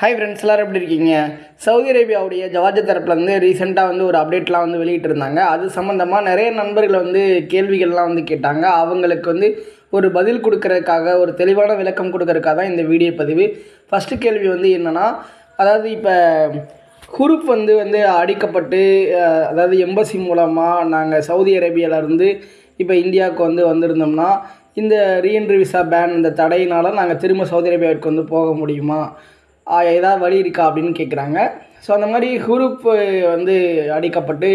Hi friends, எல்லோரும் எப்படி இருக்கீங்க? சவுதி அரேபியாவுடைய ஜவாஜ் தரப்புலேருந்து ரீசெண்டாக ஒரு அப்டேட்லாம் வெளியிட்டிருந்தாங்க. அது சம்மந்தமாக நிறைய நண்பர்கள் கேள்விகள்லாம் கேட்டாங்க. அவங்களுக்கு ஒரு பதில் கொடுக்கறதுக்காக, ஒரு தெளிவான விளக்கம் கொடுக்கறதுக்காக தான் இந்த வீடியோ பதிவு. ஃபஸ்ட்டு கேள்வி என்னென்னா, அதாவது இப்போ குரூப் அடிக்கப்பட்டு, அதாவது எம்பசி மூலமாக நாங்கள் சவுதி அரேபியாவிலேருந்து இப்போ இந்தியாவுக்கு வந்திருந்தோம்னா, இந்த ரீஎன்ட்ரி விசா பேன், இந்த தடையினால் நாங்கள் திரும்ப சவுதி அரேபியாவுக்கு போக முடியுமா, ஏதாவது வழி இருக்கா அப்படின்னு கேட்குறாங்க. ஸோ அந்த மாதிரி குரூப் அடிக்கப்பட்டு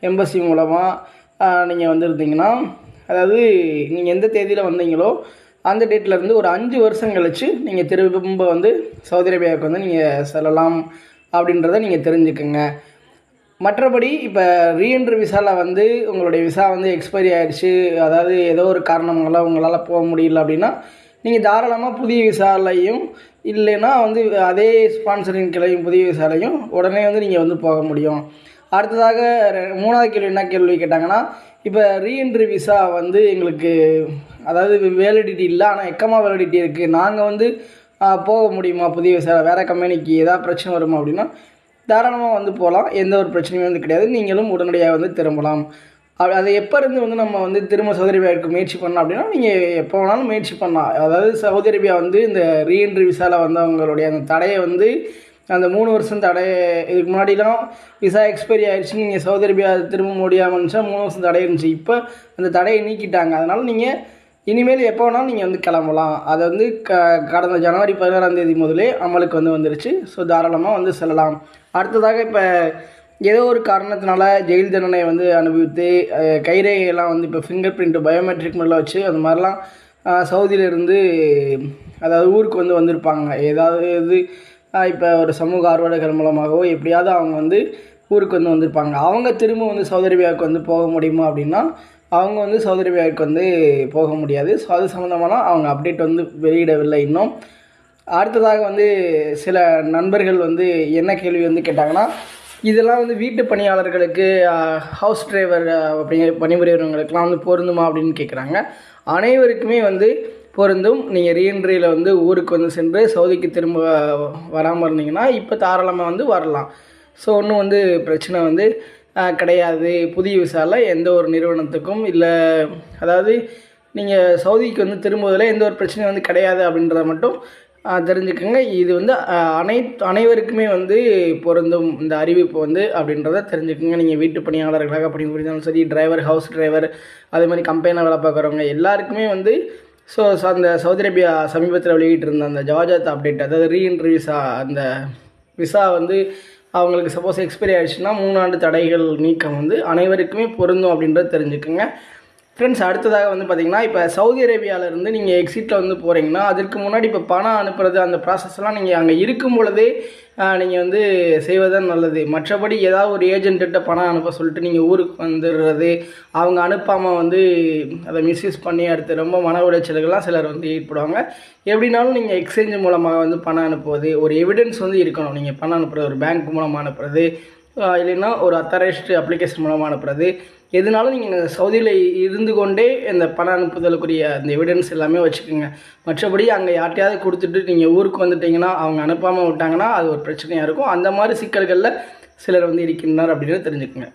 எம்பசி மூலமாக நீங்கள் வந்திருந்தீங்கன்னா, அதாவது நீங்கள் எந்த தேதியில் வந்தீங்களோ அந்த டேட்லேருந்து ஒரு 5 வருஷம் கழித்து நீங்கள் திரும்ப சவுதி அரேபியாவுக்கு நீங்கள் செல்லலாம் அப்படின்றத நீங்கள் தெரிஞ்சுக்குங்க. மற்றபடி இப்போ ரீஎன்ட்ரி விசாவில் உங்களுடைய விசா எக்ஸ்பைரி ஆகிடுச்சு, அதாவது ஏதோ ஒரு காரணங்களால் உங்களால் போக முடியல அப்படின்னா, நீங்கள் தாராளமாக புதிய விசாலையும் இல்லைன்னா அதே ஸ்பான்சரிங் கிளையும் புதிய விசாலையும் உடனே நீங்கள் போக முடியும். அடுத்ததாக மூணாவது கேள்வி என்ன கேள்வி கேட்டாங்கன்னா, இப்போ ரீஎன்ட்ரி விசா எங்களுக்கு அதாவது வேலிடிட்டி இல்லை, ஆனால் எக்கமா வேலிடிட்டி இருக்குது, நாங்கள் போக முடியுமா புதிய விசா, வேறு கம்பெனிக்கு ஏதாவது பிரச்சனை வருமா அப்படின்னா, தாராளமாக போகலாம், எந்த ஒரு பிரச்சனையும் கிடையாது, நீங்களும் உடனடியாக திரும்பலாம். அது எப்போ இருந்து நம்ம திரும்ப சவுதி அரேபியாவுக்கு முயற்சி பண்ணலாம் அப்படின்னா, நீங்கள் எப்போ வேணாலும் முயற்சி பண்ணலாம். அதாவது சவுதி அரேபியா இந்த ரீஎன்ட்ரி விசாவில் அவங்களுடைய அந்த தடையை அந்த 3 வருஷம் தடை, இதுக்கு முன்னாடிலாம் விசா எக்ஸ்பைரி ஆகிடுச்சு, நீங்கள் சவுதி அரேபியா திரும்ப முடியாமல் இருந்துச்சா 3 வருஷம் தடை இருந்துச்சு. இப்போ அந்த தடையை நீக்கிட்டாங்க. அதனால் நீங்கள் இனிமேல் எப்போ வேணாலும் நீங்கள் கிளம்பலாம். அது கடந்த ஜனவரி 16ஆம் தேதி முதலே அமலுக்கு வந்துருச்சு. ஸோ தாராளமாக செல்லலாம். அடுத்ததாக இப்போ ஏதோ ஒரு காரணத்தினால ஜெயில் தண்டனை அனுபவித்து கைரேகையெல்லாம் இப்போ ஃபிங்கர் பிரிண்ட் பயோமெட்ரிக் முறையில் வச்சு அந்த மாதிரிலாம் சவுதியிலேருந்து அதாவது ஊருக்கு வந்திருப்பாங்க. ஏதாவது இப்போ ஒரு சமூக ஆர்வலர்கள் மூலமாகவோ எப்படியாவது அவங்க ஊருக்கு வந்திருப்பாங்க. அவங்க திரும்ப சவுதி அரேபியாவுக்கு போக முடியுமா அப்படின்னா, அவங்க சவுதி அரேபியாவுக்கு போக முடியாது. ஸோ அது சம்மந்தமான அவங்க அப்டேட் வெளியிடவில்லை இன்னும். அடுத்ததாக சில நண்பர்கள் என்ன கேள்வி கேட்டாங்கன்னா, இதெல்லாம் வீட்டு பணியாளர்களுக்கு, ஹவுஸ் டிரைவர் அப்படி பணிபுரியவர்களுக்கெல்லாம் பொருந்துமா அப்படின்னு கேட்குறாங்க. அனைவருக்குமே பொருந்தும். நீங்கள் ரீஎன்ட்ரியில் ஊருக்கு சென்று சவுதிக்கு திரும்ப வராமல் இருந்தீங்கன்னா இப்போ தாராளமாக வரலாம். ஸோ ஒன்றும் பிரச்சனை கிடையாது. புதிய விசாவில் எந்த ஒரு நிறுவனத்துக்கும் இல்லை, அதாவது நீங்கள் சவுதிக்கு திரும்புவதில் எந்த ஒரு பிரச்சனையும் கிடையாது அப்படின்றத மட்டும் தெரிஞ்சுக்கோங்க. இது அனைவருக்குமே பொருந்தும் இந்த அறிவிப்பு அப்படின்றத தெரிஞ்சுக்கோங்க. நீங்கள் வீட்டு பணியாளர்களாக பணிபுரிந்தாலும் சரி, டிரைவர், ஹவுஸ் டிரைவர், அதே மாதிரி கம்பெனியில் வேலை பார்க்குறவங்க எல்லாருக்குமே ஸோ அந்த சவுதி அரேபியா சமீபத்தில் வெளியிட்டிருந்த அந்த ஜவாஜாத் அப்டேட், அதாவது ரீஎன்ட்ரி விசா, அந்த விசா அவங்களுக்கு சப்போஸ் எக்ஸ்பைரி ஆகிடுச்சுன்னா 3 ஆண்டு தடைகள் நீக்கம் அனைவருக்குமே பொருந்தும் அப்படின்றத தெரிஞ்சுக்கோங்க. ஃப்ரெண்ட்ஸ், அடுத்ததாக பார்த்திங்கன்னா, இப்போ சவுதி அரேபியாவிலேருந்து நீங்கள் எக்ஸிட்டில் போகிறீங்கன்னா, அதுக்கு முன்னாடி இப்போ பணம் அனுப்புறது அந்த ப்ராசஸ்லாம் நீங்கள் அங்கே இருக்கும் பொழுதே நீங்கள் செய்வதுதான் நல்லது. மற்றபடி ஏதாவது ஒரு ஏஜென்ட்டுகிட்ட பணம் அனுப்ப சொல்லிட்டு நீங்கள் ஊருக்கு வந்துடுறது, அவங்க அனுப்பாமல் அதை மிஸ்யூஸ் பண்ணி அடுத்து ரொம்ப மன உளைச்சல்கள்லாம் சிலர் ஈடுபடுவாங்க. எப்படினாலும் நீங்கள் எக்ஸ்சேஞ்ச் மூலமாக பணம் அனுப்புவது, ஒரு எவிடன்ஸ் இருக்கணும். நீங்கள் பணம் அனுப்புறது ஒரு பேங்க் மூலமாக அனுப்புறது, இல்லைன்னா ஒரு அத்தாரைஸ்டு அப்ளிகேஷன் மூலமாக அனுப்புறது, எதுனாலும் நீங்கள் சவுதியில் இருந்து கொண்டே இந்த பணம் அனுப்புதலுக்குரிய அந்த எவிடன்ஸ் எல்லாமே வச்சுக்கோங்க. மற்றபடி அங்கே யார்ட்டையாவது கொடுத்துட்டு நீங்கள் ஊருக்கு வந்துட்டிங்கன்னா, அவங்க அனுப்பாமல் விட்டாங்கன்னா அது ஒரு பிரச்சனையாக இருக்கும். அந்த மாதிரி சிக்கல்களில் சிலர் இருக்கின்றனர் அப்படின்னு தெரிஞ்சுக்கோங்க.